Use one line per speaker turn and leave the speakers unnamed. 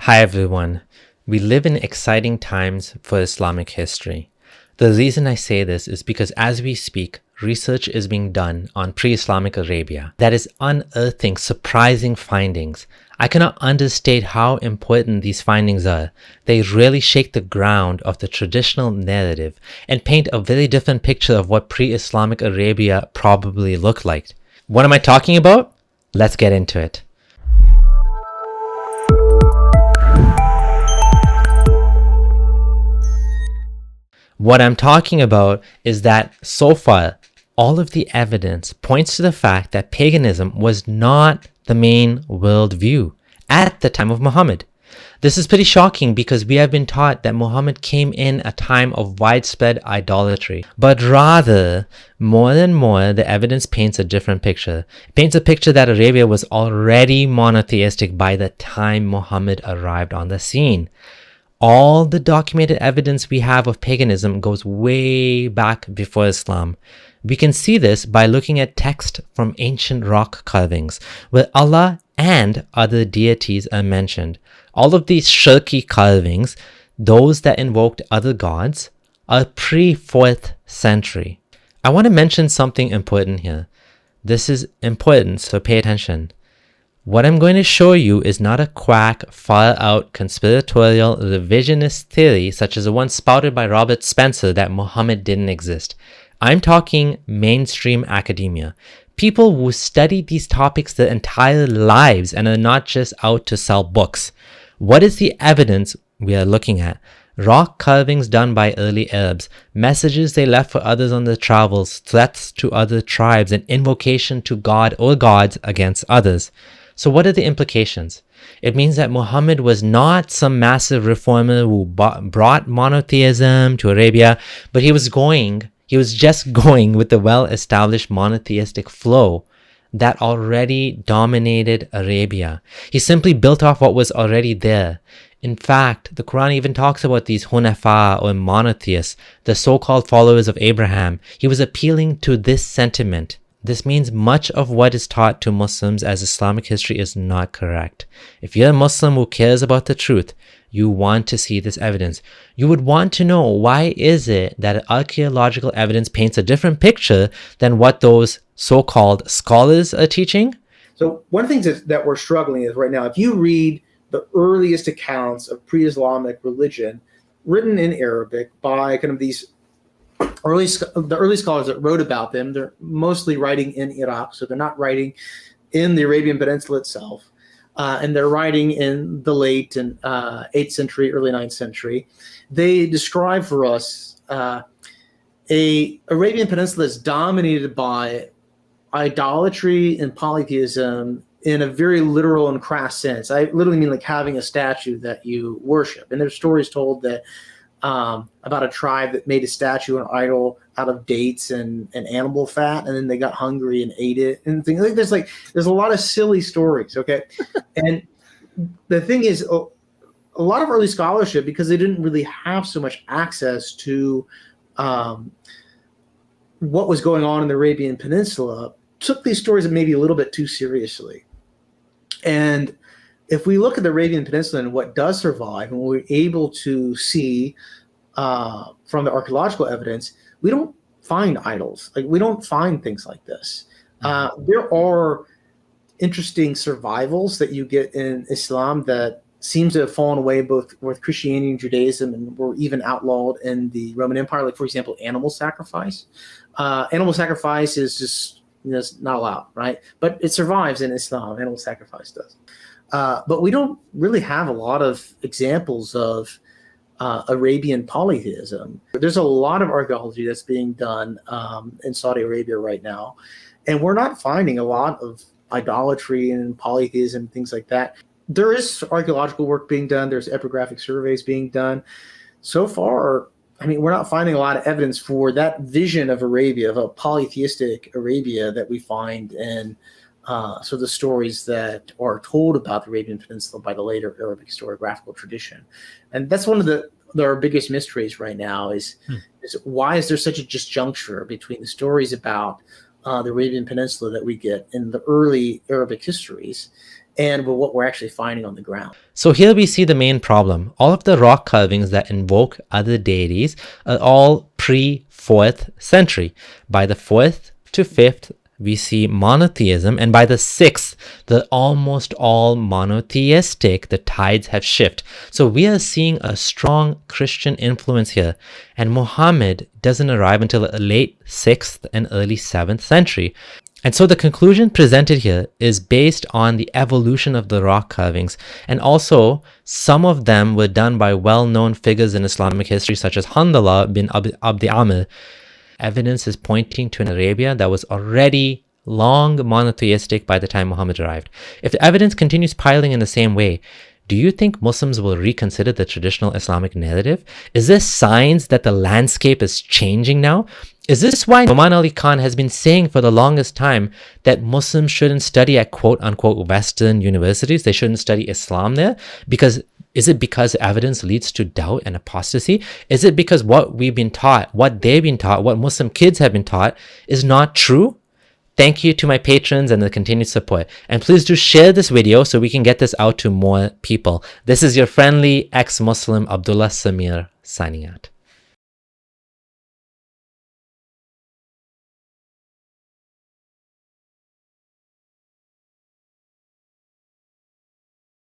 Hi everyone. We live in exciting times for Islamic history. The reason I say this is because as we speak, research is being done on pre-Islamic Arabia that is unearthing surprising findings. I cannot understate how important these findings are. They really shake the ground of the traditional narrative and paint a very different picture of what pre-Islamic Arabia probably looked like. What am I talking about? Let's get into it. What I'm talking about is that so far, all of the evidence points to the fact that paganism was not the main worldview at the time of Muhammad. This is pretty shocking because we have been taught that Muhammad came in a time of widespread idolatry. But rather, more and more, the evidence paints a different picture. It paints a picture that Arabia was already monotheistic by the time Muhammad arrived on the scene. All the documented evidence we have of paganism goes way back before Islam. We can see this by looking at text from ancient rock carvings, where Allah and other deities are mentioned. All of these shirky carvings, those that invoked other gods, are pre-4th century. I want to mention something important here. This is important, so pay attention. What I'm going to show you is not a quack, far-out, conspiratorial, revisionist theory such as the one spouted by Robert Spencer that Muhammad didn't exist. I'm talking mainstream academia. People who study these topics their entire lives and are not just out to sell books. What is the evidence we are looking at? Rock carvings done by early Arabs, messages they left for others on their travels, threats to other tribes, and invocation to God or gods against others. So what are the implications? It means that Muhammad was not some massive reformer who brought monotheism to Arabia, but he was just going with the well-established monotheistic flow that already dominated Arabia. He simply built off what was already there. In fact, the Quran even talks about these hunafa or monotheists, the so-called followers of Abraham. He was appealing to this sentiment. This means much of what is taught to Muslims as Islamic history is not correct. If you're a Muslim who cares about the truth, you want to see this evidence. You would want to know, why is it that archaeological evidence paints a different picture than what those so-called scholars are teaching?
So one of the things that we're struggling with right now, if you read the earliest accounts of pre-Islamic religion written in Arabic by kind of these early scholars that wrote about them, they're mostly writing in Iraq, so they're not writing in the Arabian Peninsula itself, and they're writing in the late 8th century, early 9th century. They describe for us a Arabian Peninsula that's dominated by idolatry and polytheism in a very literal and crass sense. I literally mean like having a statue that you worship. And there's stories told that about a tribe that made a statue, an idol, out of dates and animal fat, and then they got hungry and ate it and things like this. There's a lot of silly stories, okay? And the thing is, a lot of early scholarship, because they didn't really have so much access to what was going on in the Arabian Peninsula, took these stories maybe a little bit too seriously. And if we look at the Arabian Peninsula and what does survive, and we're able to see from the archaeological evidence, we don't find idols. Like, we don't find things like this. There are interesting survivals that you get in Islam that seems to have fallen away both with Christianity and Judaism, and were even outlawed in the Roman Empire. Like, for example, animal sacrifice. Animal sacrifice is just, it's not allowed, right? But it survives in Islam. Animal sacrifice does. But we don't really have a lot of examples of Arabian polytheism. There's a lot of archaeology that's being done in Saudi Arabia right now, and we're not finding a lot of idolatry and polytheism, things like that. There is archaeological work being done. There's epigraphic surveys being done. So far, I mean, we're not finding a lot of evidence for that vision of Arabia, of a polytheistic Arabia that we find in so the stories that are told about the Arabian Peninsula by the later Arabic historiographical tradition. And that's one of our biggest mysteries right now is why is there such a disjuncture between the stories about the Arabian Peninsula that we get in the early Arabic histories and with what we're actually finding on the ground.
So here we see the main problem. All of the rock carvings that invoke other deities are all pre-4th century. By the 4th to 5th, we see monotheism, and by the 6th, the almost all monotheistic, the tides have shifted. So we are seeing a strong Christian influence here, and Muhammad doesn't arrive until the late 6th and early 7th century. And so the conclusion presented here is based on the evolution of the rock carvings, and also some of them were done by well-known figures in Islamic history such as Handala bin Abd Amr. Evidence is pointing to an Arabia that was already long monotheistic by the time Muhammad arrived. If the evidence continues piling in the same way, do you think Muslims will reconsider the traditional Islamic narrative? Is this signs that the landscape is changing now? Is this why Nouman Ali Khan has been saying for the longest time that Muslims shouldn't study at quote-unquote Western universities? They shouldn't study Islam there? Is it because evidence leads to doubt and apostasy? Is it because what we've been taught, what they've been taught, what Muslim kids have been taught is not true? Thank you to my patrons and the continued support. And please do share this video so we can get this out to more people. This is your friendly ex-Muslim Abdullah Samir signing out.